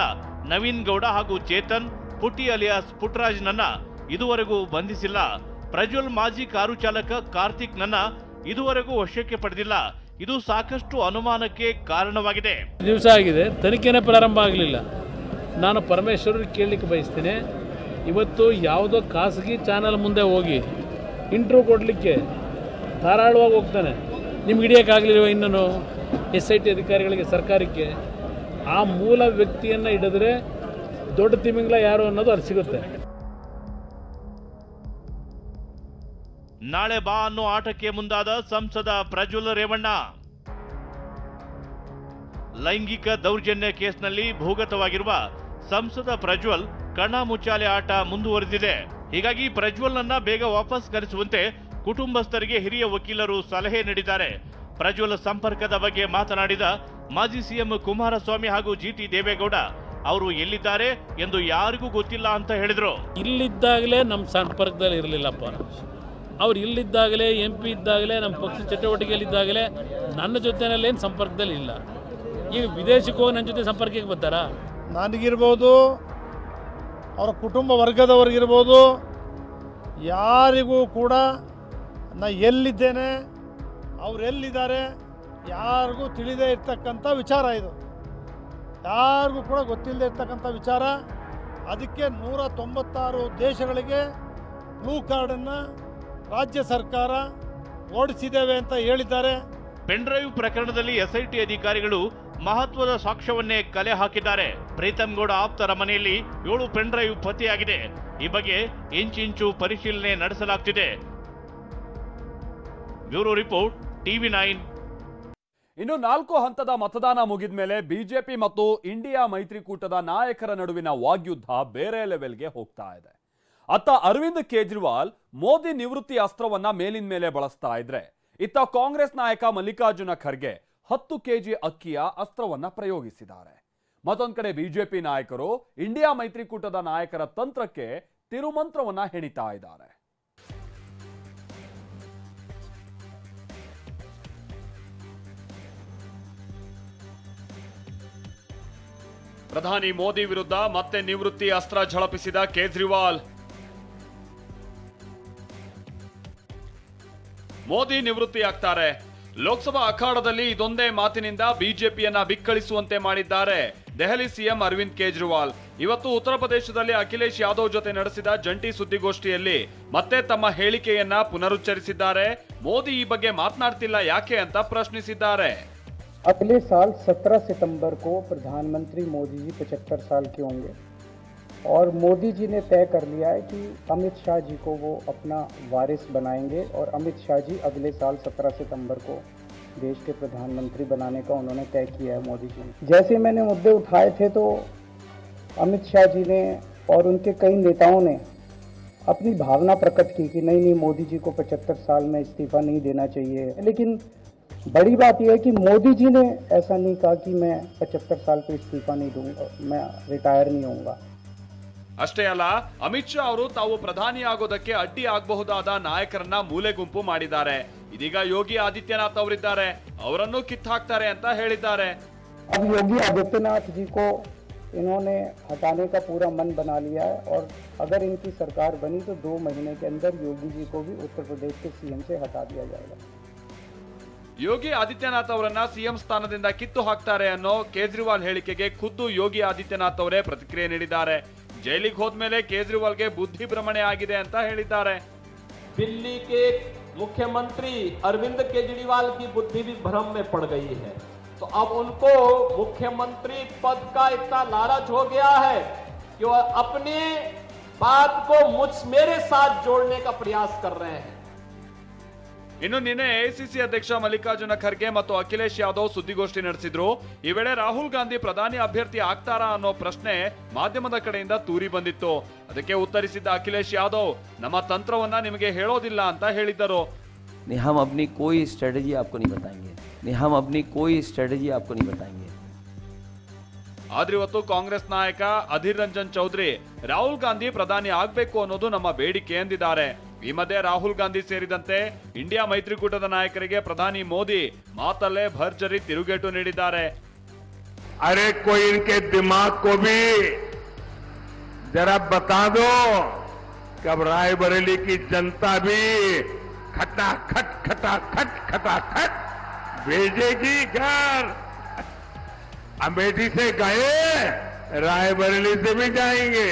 ನವೀನ್ ಗೌಡ ಹಾಗೂ ಚೇತನ್ ಪುಟ್ಟಿ ಅಲಿಯಾಸ್ ಪುಟ್ರಾಜ್ನನ್ನ ಇದುವರೆಗೂ ಬಂಧಿಸಿಲ್ಲ. ಪ್ರಜ್ವಲ್ ಮಾಜಿ ಕಾರು ಚಾಲಕ ಕಾರ್ತಿಕ್ ನನ್ನ ಇದುವರೆಗೂ ವಶಕ್ಕೆ ಪಡೆದಿಲ್ಲ. ಇದು ಸಾಕಷ್ಟು ಅನುಮಾನಕ್ಕೆ ಕಾರಣವಾಗಿದೆ. ದಿವಸ ಆಗಿದೆ, ತನಿಖೆನೇ ಪ್ರಾರಂಭ ಆಗಲಿಲ್ಲ. ನಾನು ಪರಮೇಶ್ವರ್ ಕೇಳಲಿಕ್ಕೆ ಬಯಸ್ತೇನೆ, ಇವತ್ತು ಯಾವುದೋ ಖಾಸಗಿ ಚಾನಲ್ ಮುಂದೆ ಹೋಗಿ ಇಂಟರ್ವ್ಯೂ ಕೊಡಲಿಕ್ಕೆ ಧಾರಾಳವಾಗಿ ಹೋಗ್ತಾನೆ. ನಿಮ್ಗೆ ಹಿಡಿಯೋಕ್ಕಾಗಲಿಲ್ವ ಇನ್ನೂ SIT ಅಧಿಕಾರಿಗಳಿಗೆ, ಸರ್ಕಾರಕ್ಕೆ? ಆ ಮೂಲ ವ್ಯಕ್ತಿಯನ್ನು ಹಿಡಿದ್ರೆ ದೊಡ್ಡ ತಿಮಿಂಗ್ಲ ಯಾರು ಅನ್ನೋದು ಅಲ್ಲಿ ಸಿಗುತ್ತೆ. ನಾಳೆ ಬಾ ಅನ್ನೋ ಆಟಕ್ಕೆ ಮುಂದಾದ ಸಂಸದ ಪ್ರಜ್ವಲ್ ರೇವಣ್ಣ. ಲೈಂಗಿಕ ದೌರ್ಜನ್ಯ ಕೇಸ್ನಲ್ಲಿ ಭೂಗತವಾಗಿರುವ ಸಂಸದ ಪ್ರಜ್ವಲ್ ಕಣ್ಣ ಮುಚ್ಚಾಲೆ ಆಟ ಮುಂದುವರೆದಿದೆ. ಹೀಗಾಗಿ ಪ್ರಜ್ವಲ್ನನ್ನ ಬೇಗ ವಾಪಸ್ ಕರೆಸುವಂತೆ ಕುಟುಂಬಸ್ಥರಿಗೆ ಹಿರಿಯ ವಕೀಲರು ಸಲಹೆ ನೀಡಿದ್ದಾರೆ. ಪ್ರಜ್ವಲ್ ಸಂಪರ್ಕದ ಬಗ್ಗೆ ಮಾತನಾಡಿದ ಮಾಜಿ ಸಿಎಂ ಕುಮಾರಸ್ವಾಮಿ ಹಾಗೂ GT ದೇವೇಗೌಡ ಅವರು ಎಲ್ಲಿದ್ದಾರೆ ಎಂದು ಯಾರಿಗೂ ಗೊತ್ತಿಲ್ಲ ಅಂತ ಹೇಳಿದ್ರು. ಇಲ್ಲಿದ್ದಾಗಲೇ ನಮ್ಮ ಸಂಪರ್ಕದಲ್ಲಿ ಇರಲಿಲ್ಲಪ್ಪ. ಅವ್ರು ಇಲ್ಲಿದ್ದಾಗಲೇ MP ಇದ್ದಾಗಲೇ ನಮ್ಮ ಪಕ್ಷ ಚಟುವಟಿಕೆಯಲ್ಲಿದ್ದಾಗಲೇ ನನ್ನ ಜೊತೆಯಲ್ಲೇನು ಸಂಪರ್ಕದಲ್ಲಿ ಇಲ್ಲ. ಈಗ ವಿದೇಶಕ್ಕೆ ಹೋಗಿ ನನ್ನ ಜೊತೆ ಸಂಪರ್ಕಕ್ಕೆ ಬರ್ತಾರಾ? ನನಗಿರ್ಬೋದು, ಅವರ ಕುಟುಂಬ ವರ್ಗದವ್ರಿಗಿರ್ಬೋದು, ಯಾರಿಗೂ ಕೂಡ ನಾ ಎಲ್ಲಿದ್ದೇನೆ, ಅವ್ರು ಎಲ್ಲಿದ್ದಾರೆ ಯಾರಿಗೂ ತಿಳಿದೇ ಇರ್ತಕ್ಕಂಥ ವಿಚಾರ ಇದು. ಯಾರಿಗೂ ಕೂಡ ಗೊತ್ತಿಲ್ಲದೆ ಇರ್ತಕ್ಕಂಥ ವಿಚಾರ. ಅದಕ್ಕೆ 196 ದೇಶಗಳಿಗೆ ಬ್ಲೂ ಕಾರ್ಡನ್ನು ರಾಜ್ಯ ಸರ್ಕಾರ ಓಡಿಸಿದ್ದೇವೆ ಅಂತ ಹೇಳಿದ್ದಾರೆ. ಪೆನ್ ಡ್ರೈವ್ ಪ್ರಕರಣದಲ್ಲಿ SIT ಅಧಿಕಾರಿಗಳು ಮಹತ್ವದ ಸಾಕ್ಷ್ಯವನ್ನೇ ಕಲೆ ಹಾಕಿದ್ದಾರೆ. ಪ್ರೀತಂ ಗೌಡ ಆಪ್ತರ ಮನೆಯಲ್ಲಿ 7 ಪೆನ್ ಡ್ರೈವ್ ಪತ್ತೆಯಾಗಿದೆ. ಈ ಬಗ್ಗೆ ಇಂಚಿಂಚು ಪರಿಶೀಲನೆ ನಡೆಸಲಾಗುತ್ತಿದೆ. Bureau report, TV9. ಇನ್ನು 4 ಹಂತದ ಮತದಾನ ಮುಗಿದ ಮೇಲೆ ಬಿಜೆಪಿ ಮತ್ತು ಇಂಡಿಯಾ ಮೈತ್ರಿಕೂಟದ ನಾಯಕರ ನಡುವಿನ ವಾಗ್ಯುದ್ಧ ಬೇರೆ ಲೆವೆಲ್ಗೆ ಹೋಗ್ತಾ ಇದೆ. ಅತ್ತ ಅರವಿಂದ್ ಕೇಜ್ರಿವಾಲ್ ಮೋದಿ ನಿವೃತ್ತಿ ಅಸ್ತ್ರವನ್ನ ಮೇಲಿನ ಮೇಲೆ ಬಳಸ್ತಾ ಇದ್ರೆ, ಇತ್ತ ಕಾಂಗ್ರೆಸ್ ನಾಯಕ ಮಲ್ಲಿಕಾರ್ಜುನ ಖರ್ಗೆ 10 kg ಅಕ್ಕಿಯ ಅಸ್ತ್ರವನ್ನ ಪ್ರಯೋಗಿಸಿದ್ದಾರೆ. ಮತ್ತೊಂದು ಕಡೆ ಬಿಜೆಪಿ ನಾಯಕರು ಇಂಡಿಯಾ ಮೈತ್ರಿಕೂಟದ ನಾಯಕರ ತಂತ್ರಕ್ಕೆ ತಿರುಮಂತ್ರವನ್ನ ಹೆಣಿತಾ ಇದ್ದಾರೆ. ಪ್ರಧಾನಿ ಮೋದಿ ವಿರುದ್ಧ ಮತ್ತೆ ನಿವೃತ್ತಿ ಅಸ್ತ್ರ ಝಳಪಿಸಿದ ಕೇಜ್ರಿವಾಲ್. ಮೋದಿ ನಿವೃತ್ತಿ ಆಗ್ತಾರೆ. ಲೋಕಸಭಾ ಅಖಾಡದಲ್ಲಿ ಇದೊಂದೇ ಮಾತಿನಿಂದ ಬಿಜೆಪಿಯನ್ನ ಬಿಕ್ಕಳಿಸುವಂತೆ ಮಾಡಿದ್ದಾರೆ ದೆಹಲಿ ಸಿಎಂ ಅರವಿಂದ್ ಕೇಜ್ರಿವಾಲ್. ಇವತ್ತು ಉತ್ತರ ಪ್ರದೇಶದಲ್ಲಿ ಅಖಿಲೇಶ್ ಯಾದವ್ ಜೊತೆ ನಡೆಸಿದ ಜಂಟಿ ಸುದ್ದಿಗೋಷ್ಠಿಯಲ್ಲಿ ಮತ್ತೆ ತಮ್ಮ ಹೇಳಿಕೆಯನ್ನ ಪುನರುಚ್ಚರಿಸಿದ್ದಾರೆ. ಮೋದಿ ಈ ಬಗ್ಗೆ ಮಾತನಾಡ್ತಿಲ್ಲ ಯಾಕೆ ಅಂತ ಪ್ರಶ್ನಿಸಿದ್ದಾರೆ. अगले साल 17 सितंबर को प्रधानमंत्री मोदी जी 75 साल के होंगे और मोदी जी ने तय कर लिया है कि अमित शाह जी को वो अपना वारिस बनाएंगे और अमित शाह जी अगले साल 17 सितंबर को देश के प्रधानमंत्री बनाने का उन्होंने तय किया है मोदी जी ने। जैसे मैंने मुद्दे उठाए थे तो अमित शाह जी ने और उनके कई नेताओं ने अपनी भावना प्रकट की कि नहीं मोदी जी को 75 साल में इस्तीफा नहीं देना चाहिए। लेकिन बड़ी बात यह है कि मोदी जी ने ऐसा नहीं कहा कि मैं 75 साल पे इस्तीफा नहीं दूंगा, मैं रिटायर नहीं होऊंगा। ಅಷ್ಟೇ ಅಲ್ಲ, ಅಮಿತ್ ಶಾ ಅವರು ತಾವು ಪ್ರಧಾನಿ ಆಗೋದಕ್ಕೆ ಅಡ್ಡಿ ಆಗಬಹುದಾದ ನಾಯಕರನ್ನ ಮೂಲೆ ಗುಂಪು ಮಾಡಿದ್ದಾರೆ. ಇದೀಗ ಯೋಗಿ ಆದಿತ್ಯನಾಥ್ ಅವರಿದ್ದಾರೆ, ಅವರನ್ನು ಕಿತ್ತಾಕ್ತಾರೆ ಅಂತ ಹೇಳಿದ್ದಾರೆ. अब योगी आदित्यनाथ जी को इन्होंने हटाने का पूरा मन बना लिया है और अगर इनकी सरकार बनी तो 2 महीने के अंदर योगी जी को भी उत्तर प्रदेश के सीएम से हटा दिया जाएगा. ಯೋಗಿ ಆದಿತ್ಯನಾಥ್ ಅವರನ್ನ ಸಿಎಂ ಸ್ಥಾನದಿಂದ ಕಿತ್ತು ಹಾಕ್ತಾರೆ ಅನ್ನೋ ಕೇಜ್ರಿವಾಲ್ ಹೇಳಿಕೆಗೆ ಖುದ್ದು ಯೋಗಿ ಆದಿತ್ಯನಾಥ್ ಅವರೇ ಪ್ರತಿಕ್ರಿಯೆ ನೀಡಿದ್ದಾರೆ. ಜೈಲಿಗೆ ಹೋದ್ಮೇಲೆ ಕೇಜ್ರಿವಾಲ್ಗೆ ಬುದ್ಧಿ ಭ್ರಮಣೆ ಆಗಿದೆ ಅಂತ ಹೇಳಿದ್ದಾರೆ. दिल्ली के मुख्यमंत्री अरविंद केजरीवाल की बुद्धि भी भ्रम में पड़ गई है, तो अब उनको मुख्यमंत्री पद का इतना लालच हो गया है कि वो अपने बात को मेरे साथ जोड़ने का प्रयास कर रहे हैं. ಇನ್ನು ನಿನ್ನೆ ಎಐಸಿಸಿ ಅಧ್ಯಕ್ಷ ಮಲ್ಲಿಕಾರ್ಜುನ ಖರ್ಗೆ ಮತ್ತು ಅಖಿಲೇಶ್ ಯಾದವ್ ಸುದ್ದಿಗೋಷ್ಠಿ ನಡೆಸಿದ್ರು. ಈ ವೇಳೆ ರಾಹುಲ್ ಗಾಂಧಿ ಪ್ರಧಾನಿ ಅಭ್ಯರ್ಥಿ ಆಗ್ತಾರಾ ಅನ್ನೋ ಪ್ರಶ್ನೆ ಮಾಧ್ಯಮದ ಕಡೆಯಿಂದ ತೂರಿ ಬಂದಿತ್ತು. ಅದಕ್ಕೆ ಉತ್ತರಿಸಿದ್ದ ಅಖಿಲೇಶ್ ಯಾದವ್ ನಮ್ಮ ತಂತ್ರವನ್ನ ನಿಮಗೆ ಹೇಳೋದಿಲ್ಲ ಅಂತ ಹೇಳಿದ್ದರು. हम अपनी कोई स्ट्रेटजी आपको नहीं बताएंगे, हम अपनी कोई स्ट्रेटजी आपको नहीं बताएंगे. ಆದ್ರೆ ಇವತ್ತು ಕಾಂಗ್ರೆಸ್ ನಾಯಕ ಅಧೀರ್ ರಂಜನ್ ಚೌಧರಿ ರಾಹುಲ್ ಗಾಂಧಿ ಪ್ರಧಾನಿ ಆಗ್ಬೇಕು ಅನ್ನೋದು ನಮ್ಮ ಬೇಡಿಕೆ ಎಂದಿದ್ದಾರೆ. ಈ ಮಧ್ಯೆ ರಾಹುಲ್ ಗಾಂಧಿ ಸೇರಿದಂತೆ ಇಂಡಿಯಾ ಮೈತ್ರಿಕೂಟದ ನಾಯಕರಿಗೆ ಪ್ರಧಾನಿ ಮೋದಿ ಮಾತಲ್ಲೇ ಭರ್ಜರಿ ತಿರುಗೇಟು ನೀಡಿದ್ದಾರೆ. अरे कोई इनके दिमाग को भी जरा बता दो कि अब रायबरेली की जनता भी खटाखट खटाखट खटाखट भेजेगी घर. अमेठी से गए, रायबरेली से भी जाएंगे.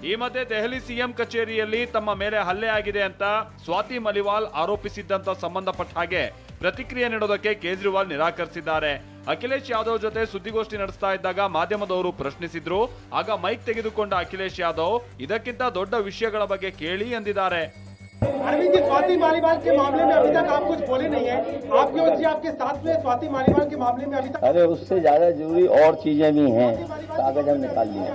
ಈ ಮಧ್ಯೆ ದೆಹಲಿ ಸಿಎಂ ಕಚೇರಿಯಲ್ಲಿ ತಮ್ಮ ಮೇಲೆ ಹಲ್ಲೆ ಆಗಿದೆ ಅಂತ ಸ್ವಾತಿ ಮಲಿವಾಲ್ ಆರೋಪಿಸಿದ್ದಂತ ಸಂಬಂಧಪಟ್ಟ ಹಾಗೆ ಪ್ರತಿಕ್ರಿಯೆ ನೀಡೋದಕ್ಕೆ ಕೇಜ್ರಿವಾಲ್ ನಿರಾಕರಿಸಿದ್ದಾರೆ. ಅಖಿಲೇಶ್ ಯಾದವ್ ಜೊತೆ ಸುದ್ದಿಗೋಷ್ಠಿ ನಡೆಸ್ತಾ ಇದ್ದಾಗ ಮಾಧ್ಯಮದವರು ಪ್ರಶ್ನಿಸಿದ್ರು. ಆಗ ಮೈಕ್ ತೆಗೆದುಕೊಂಡ ಅಖಿಲೇಶ್ ಯಾದವ್ ಇದಕ್ಕಿಂತ ದೊಡ್ಡ ವಿಷಯಗಳ ಬಗ್ಗೆ ಕೇಳಿ ಎಂದಿದ್ದಾರೆ. अरविंद जी, स्वाति मालीवाल के मामले में अभी तक आप कुछ बोले नहीं है. आपके आपके साथ में स्वाति मालीवाल के मामले में अभी तक अरे उससे ज्यादा जरूरी और चीजें भी हैं, कागज हम निकाल लिए.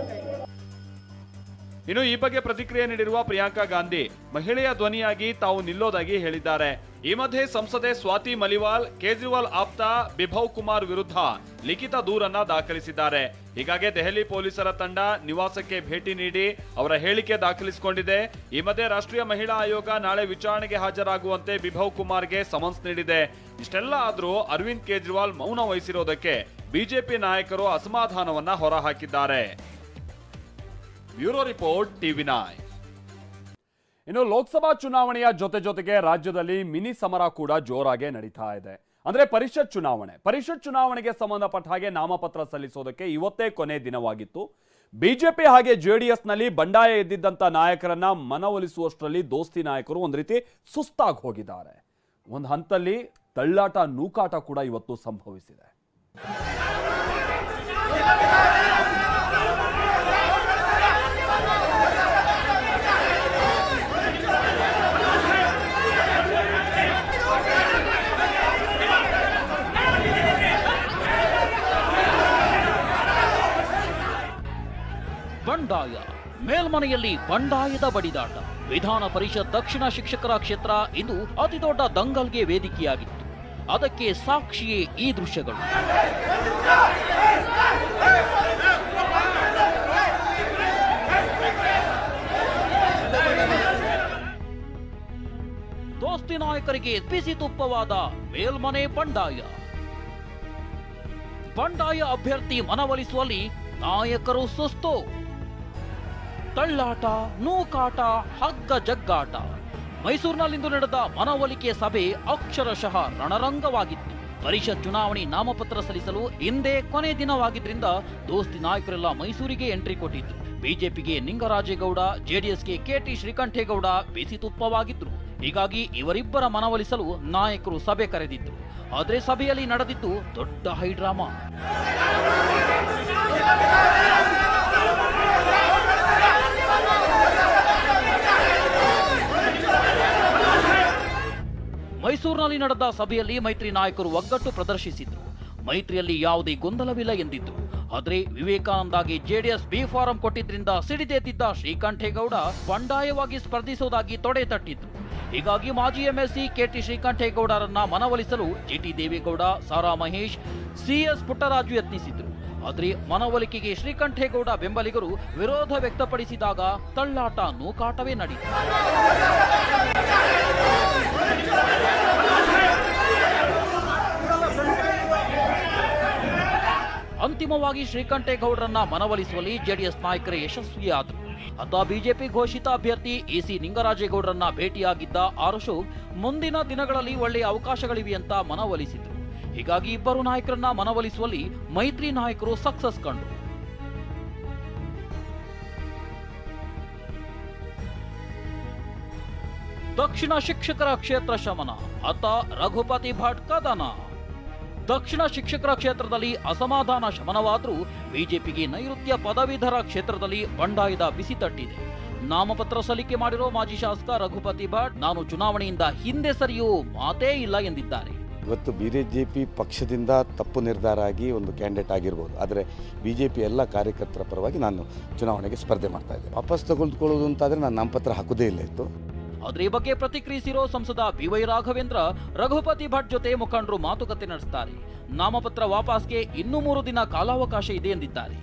ಇನ್ನು ಈ ಬಗ್ಗೆ ಪ್ರತಿಕ್ರಿಯೆ ನೀಡಿರುವ ಪ್ರಿಯಾಂಕಾ ಗಾಂಧಿ ಮಹಿಳೆಯ ಧ್ವನಿಯಾಗಿ ತಾವು ನಿಲ್ಲೋದಾಗಿ ಹೇಳಿದ್ದಾರೆ. ಈ ಮಧ್ಯೆ ಸಂಸದೆ ಸ್ವಾತಿ ಮಲಿವಾಲ್ ಕೇಜ್ರಿವಾಲ್ ಆಪ್ತ ಬಿಭವ್ ಕುಮಾರ್ ವಿರುದ್ಧ ಲಿಖಿತ ದೂರನ್ನ ದಾಖಲಿಸಿದ್ದಾರೆ. ಹೀಗಾಗಿ ದೆಹಲಿ ಪೊಲೀಸರ ತಂಡ ನಿವಾಸಕ್ಕೆ ಭೇಟಿ ನೀಡಿ ಅವರ ಹೇಳಿಕೆ ದಾಖಲಿಸಿಕೊಂಡಿದೆ. ಈ ಮಧ್ಯೆ ರಾಷ್ಟ್ರೀಯ ಮಹಿಳಾ ಆಯೋಗ ನಾಳೆ ವಿಚಾರಣೆಗೆ ಹಾಜರಾಗುವಂತೆ ಬಿಭವ್ ಕುಮಾರ್ಗೆ ಸಮನ್ಸ್ ನೀಡಿದೆ. ಇಷ್ಟೆಲ್ಲ ಆದ್ರೂ ಅರವಿಂದ್ ಕೇಜ್ರಿವಾಲ್ ಮೌನ ವಹಿಸಿರೋದಕ್ಕೆ ಬಿಜೆಪಿ ನಾಯಕರು ಅಸಮಾಧಾನವನ್ನ ಹೊರಹಾಕಿದ್ದಾರೆ. Bureau report TV nine. ಇನ್ನು ಲೋಕಸಭಾ ಚುನಾವಣೆಯ ಜೊತೆಗೆ ರಾಜ್ಯದಲ್ಲಿ ಮಿನಿ ಸಮರ ಕೂಡ ಜೋರಾಗಿ ನಡೀತಾ ಇದೆ. ಅಂದ್ರೆ ಪರಿಷತ್ ಚುನಾವಣೆಗೆ ಸಂಬಂಧಪಟ್ಟ ಹಾಗೆ ನಾಮಪತ್ರ ಸಲ್ಲಿಸೋದಕ್ಕೆ ಇವತ್ತೇ ಕೊನೆ ದಿನವಾಗಿತ್ತು. ಬಿಜೆಪಿ ಹಾಗೆ ಜೆಡಿಎಸ್ ನಲ್ಲಿ ಬಂಡಾಯ ಎದ್ದಿದ್ದಂತ ನಾಯಕರನ್ನ ಮನವೊಲಿಸುವಷ್ಟರಲ್ಲಿ ದೋಸ್ತಿ ನಾಯಕರು ಒಂದು ರೀತಿ ಸುಸ್ತಾಗಿ ಹೋಗಿದ್ದಾರೆ. ಒಂದು ಹಂತಲ್ಲಿ ತಳ್ಳಾಟ ನೂಕಾಟ ಕೂಡ ಇವತ್ತು ಸಂಭವಿಸಿದೆ. ಬಂಡಾಯ ಮೇಲ್ಮನೆಯಲ್ಲಿ ಬಂಡಾಯದ ಬಡಿದಾಟ. ವಿಧಾನ ಪರಿಷತ್ ದಕ್ಷಿಣ ಶಿಕ್ಷಕರ ಕ್ಷೇತ್ರ ಇಂದು ಅತಿದೊಡ್ಡ ದಂಗಲ್ಗೆ ವೇದಿಕೆಯಾಗಿತ್ತು. ಅದಕ್ಕೆ ಸಾಕ್ಷಿಯೇ ಈ ದೃಶ್ಯಗಳು. ದೋಸ್ತಿ ನಾಯಕರಿಗೆ ಬಿಸಿ ತುಪ್ಪವಾದ ಮೇಲ್ಮನೆ ಬಂಡಾಯ. ಬಂಡಾಯ ಅಭ್ಯರ್ಥಿ ಮನವೊಲಿಸುವಲ್ಲಿ ನಾಯಕರು ಸುಸ್ತು. ತಳ್ಳಾಟ, ನೂಕಾಟ, ಹಗ್ಗ ಜಗ್ಗಾಟ. ಮೈಸೂರಿನಲ್ಲಿಂದು ನಡೆದ ಮನವೊಲಿಕೆ ಸಭೆ ಅಕ್ಷರಶಃ ರಣರಂಗವಾಗಿತ್ತು. ಪರಿಷತ್ ಚುನಾವಣೆ ನಾಮಪತ್ರ ಸಲ್ಲಿಸಲು ಇಂದೇ ಕೊನೆ ದಿನವಾಗಿದ್ದರಿಂದ ದೋಸ್ತಿ ನಾಯಕರೆಲ್ಲ ಮೈಸೂರಿಗೆ ಎಂಟ್ರಿ ಕೊಟ್ಟಿದ್ರು. ಬಿಜೆಪಿಗೆ ನಿಂಗರಾಜೇಗೌಡ, ಜೆಡಿಎಸ್ಗೆ ಕೆಟಿ ಶ್ರೀಕಂಠೇಗೌಡ ಬಿಸಿ ತುಪ್ಪವಾಗಿದ್ರು. ಹೀಗಾಗಿ ಇವರಿಬ್ಬರ ಮನವೊಲಿಸಲು ನಾಯಕರು ಸಭೆ ಕರೆದಿದ್ರು. ಆದರೆ ಸಭೆಯಲ್ಲಿ ನಡೆದಿದ್ದು ದೊಡ್ಡ ಹೈಡ್ರಾಮಾ. ಮೈಸೂರು ಬೆಂಗಳೂರಿನಲ್ಲಿ ನಡೆದ ಸಭೆಯಲ್ಲಿ ಮೈತ್ರಿ ನಾಯಕರು ಒಗ್ಗಟ್ಟು ಪ್ರದರ್ಶಿಸಿದ್ರು. ಮೈತ್ರಿಯಲ್ಲಿ ಯಾವುದೇ ಗೊಂದಲವಿಲ್ಲ ಎಂದಿದ್ರು. ಆದರೆ ವಿವೇಕಾನಂದಗೆ ಜೆಡಿಎಸ್ ಬಿ ಫಾರಂ ಕೊಟ್ಟಿದ್ರಿಂದ ಸಿಡಿದೆದ್ದಿದ್ದ ಶ್ರೀಕಂಠೇಗೌಡ ಬಂಡಾಯವಾಗಿ ಸ್ಪರ್ಧಿಸುವುದಾಗಿ ತೊಡೆ ತಟ್ಟಿದ್ರು. ಹೀಗಾಗಿ ಮಾಜಿ ಎಂಎಲ್ಸಿ ಕೆಟಿ ಶ್ರೀಕಂಠೇಗೌಡರನ್ನ ಮನವೊಲಿಸಲು ಜಿಟಿ ದೇವೇಗೌಡ, ಸಾರಾ ಮಹೇಶ್, ಸಿಎಸ್ ಪುಟ್ಟರಾಜು ಯತ್ನಿಸಿದ್ರು. ಆದರೆ ಮನವೊಲಿಕೆಗೆ ಶ್ರೀಕಂಠೇಗೌಡ ಬೆಂಬಲಿಗರು ವಿರೋಧ ವ್ಯಕ್ತಪಡಿಸಿದಾಗ ತಳ್ಳಾಟ ನೂಕಾಟವೇ ನಡೆಯಿತು. ಅಂತಿಮವಾಗಿ ಶ್ರೀಕಂಠೇಗೌಡರನ್ನ ಮನವೊಲಿಸುವಲ್ಲಿ ಜೆಡಿಎಸ್ ನಾಯಕರೇ ಯಶಸ್ವಿಯಾದರು. ಅತ್ತ ಬಿಜೆಪಿ ಘೋಷಿತ ಅಭ್ಯರ್ಥಿ ಎಸಿ ನಿಂಗರಾಜೇಗೌಡರನ್ನ ಭೇಟಿಯಾಗಿದ್ದ ಆರ್ ಅಶೋಕ್ ಮುಂದಿನ ದಿನಗಳಲ್ಲಿ ಒಳ್ಳೆಯ ಅವಕಾಶಗಳಿವೆ ಅಂತ ಮನವೊಲಿಸಿದ್ರು. ಹೀಗಾಗಿ ಇಬ್ಬರು ನಾಯಕರನ್ನ ಮನವೊಲಿಸುವಲ್ಲಿ ಮೈತ್ರಿ ನಾಯಕರು ಸಕ್ಸಸ್ ಕಂಡು. ದಕ್ಷಿಣ ಶಿಕ್ಷಕರ ಕ್ಷೇತ್ರ ಶಮನ, ಅತ್ತ ರಘುಪತಿ ಭಟ್ ಕದನ. ದಕ್ಷಿಣ ಶಿಕ್ಷಕರ ಕ್ಷೇತ್ರದಲ್ಲಿ ಅಸಮಾಧಾನ ಶಮನವಾದರೂ ಬಿಜೆಪಿಗೆ ನೈಋತ್ಯ ಪದವೀಧರ ಕ್ಷೇತ್ರದಲ್ಲಿ ಬಂಡಾಯದ ಬಿಸಿ ತಟ್ಟಿದೆ. ನಾಮಪತ್ರ ಸಲ್ಲಿಕೆ ಮಾಡಿರೋ ಮಾಜಿ ಶಾಸಕ ರಘುಪತಿ ಭಟ್ ನಾನು ಚುನಾವಣೆಯಿಂದ ಹಿಂದೆ ಸರಿಯೋ ಮಾತೇ ಇಲ್ಲ ಎಂದಿದ್ದಾರೆ. ಇವತ್ತು ಬಿಜೆಪಿ ಪಕ್ಷದಿಂದ ತಪ್ಪು ನಿರ್ಧಾರ ಆಗಿ ಒಂದು ಕ್ಯಾಂಡಿಡೇಟ್ ಆಗಿರ್ಬೋದು, ಆದರೆ ಬಿಜೆಪಿ ಎಲ್ಲ ಕಾರ್ಯಕರ್ತರ ಪರವಾಗಿ ನಾನು ಚುನಾವಣೆಗೆ ಸ್ಪರ್ಧೆ ಮಾಡ್ತಾ ಇದ್ದೆ. ವಾಪಸ್ ತೆಗೆದುಕೊಳ್ಳೋದು ಅಂತಾದರೆ ನಾನು ನಾಮಪತ್ರ ಹಾಕೋದೇ ಇಲ್ಲ ಇತ್ತು. ಆದರೆ ಈ ಬಗ್ಗೆ ಪ್ರತಿಕ್ರಿಯಿಸಿರೋ ಸಂಸದ ಬಿವೈ ರಾಘವೇಂದ್ರ ರಘುಪತಿ ಭಟ್ ಜೊತೆ ಮುಖಂಡರು ಮಾತುಕತೆ ನಡೆಸುತ್ತಾರೆ. ನಾಮಪತ್ರ ವಾಪಸ್ಗೆ ಇನ್ನೂ 3 ದಿನ ಕಾಲಾವಕಾಶ ಇದೆ ಎಂದಿದ್ದಾರೆ.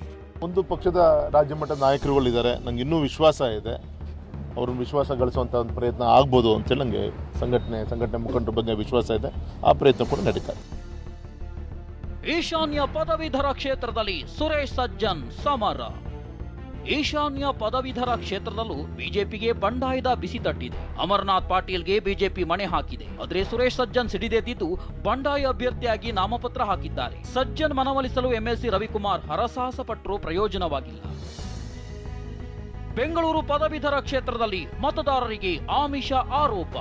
ಒಂದು ಪಕ್ಷದ ರಾಜ್ಯ ಮಟ್ಟದ ನಾಯಕರುಗಳಿದ್ದಾರೆ, ನಂಗೆ ಇನ್ನೂ ವಿಶ್ವಾಸ ಇದೆ. ಅವ್ರನ್ನ ವಿಶ್ವಾಸ ಗಳಿಸುವಂಥ ಒಂದು ಪ್ರಯತ್ನ ಆಗ್ಬೋದು ಅಂತೇಳಿ ನನಗೆ ಸಂಘಟನೆ ಮುಖಂಡರ ಬಗ್ಗೆ ವಿಶ್ವಾಸ ಇದೆ. ಆ ಪ್ರಯತ್ನ ಕೂಡ ನಡೀತಾ ಇದೆ. ಈಶಾನ್ಯ ಪದವೀಧರ ಕ್ಷೇತ್ರದಲ್ಲಿ ಸುರೇಶ್ ಸಜ್ಜನ್ ಸಮರ. ಈಶಾನ್ಯ ಪದವೀಧರ ಕ್ಷೇತ್ರದಲ್ಲೂ ಬಿಜೆಪಿಗೆ ಬಂಡಾಯದ ಬಿಸಿ ತಟ್ಟಿದೆ. ಅಮರನಾಥ್ ಪಾಟೀಲ್ಗೆ ಬಿಜೆಪಿ ಮಣೆ ಹಾಕಿದೆ. ಆದರೆ ಸುರೇಶ್ ಸಜ್ಜನ್ ಸಿಡಿದೆದ್ದಿದ್ದು ಬಂಡಾಯ ಅಭ್ಯರ್ಥಿಯಾಗಿ ನಾಮಪತ್ರ ಹಾಕಿದ್ದಾರೆ. ಸಜ್ಜನ್ ಮನವೊಲಿಸಲು ಎಂಎಲ್ಸಿ ರವಿಕುಮಾರ್ ಹರಸಾಹಸ ಪಟ್ಟರೂ ಪ್ರಯೋಜನವಾಗಿಲ್ಲ. ಬೆಂಗಳೂರು ಪದವೀಧರ ಕ್ಷೇತ್ರದಲ್ಲಿ ಮತದಾರರಿಗೆ ಆಮಿಷ ಆರೋಪ.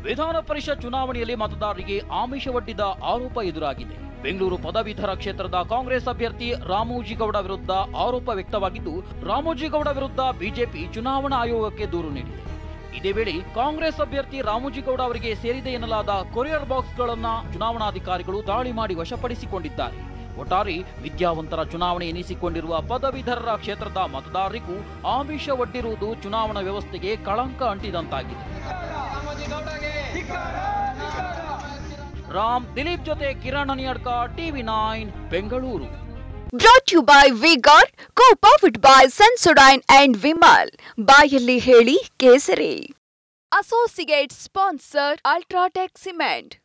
ವಿಧಾನ ಪರಿಷತ್ ಚುನಾವಣೆಯಲ್ಲಿ ಮತದಾರರಿಗೆ ಆಮಿಷವೊಡ್ಡಿದ ಆರೋಪ ಎದುರಾಗಿದೆ. ಬೆಂಗಳೂರು ಪದವೀಧರ ಕ್ಷೇತ್ರದ ಕಾಂಗ್ರೆಸ್ ಅಭ್ಯರ್ಥಿ ರಾಮೋಜಿಗೌಡ ವಿರುದ್ಧ ಆರೋಪ ವ್ಯಕ್ತವಾಗಿದ್ದು, ರಾಮೋಜಿಗೌಡ ವಿರುದ್ಧ ಬಿಜೆಪಿ ಚುನಾವಣಾ ಆಯೋಗಕ್ಕೆ ದೂರು ನೀಡಿದೆ. ಇದೇ ವೇಳೆ ಕಾಂಗ್ರೆಸ್ ಅಭ್ಯರ್ಥಿ ರಾಮೋಜಿಗೌಡ ಅವರಿಗೆ ಸೇರಿದೆ ಎನ್ನಲಾದ ಕೊರಿಯರ್ ಬಾಕ್ಸ್ಗಳನ್ನು ಚುನಾವಣಾಧಿಕಾರಿಗಳು ದಾಳಿ ಮಾಡಿ ವಶಪಡಿಸಿಕೊಂಡಿದ್ದಾರೆ. ಒಟ್ಟಾರೆ ವಿದ್ಯಾವಂತರ ಚುನಾವಣೆ ಎನಿಸಿಕೊಂಡಿರುವ ಪದವೀಧರರ ಕ್ಷೇತ್ರದ ಮತದಾರರಿಗೂ ಆಮಿಷ ಒಡ್ಡಿರುವುದು ಚುನಾವಣಾ ವ್ಯವಸ್ಥೆಗೆ ಕಳಂಕ ಅಂಟಿದಂತಾಗಿದೆ. ರಾಮ್ ದಿಲೀಪ್ ಜೊತೆ Kiran ಹನಿಯಡ್ಕ, TV9 Bengaluru. Brought you by V-Guard, co-powered by Sensodyne and Vimal. ಬಾಯಲ್ಲಿ ಹೇಳಿ ಕೇಸರಿ. Associate sponsor Ultratech Cement.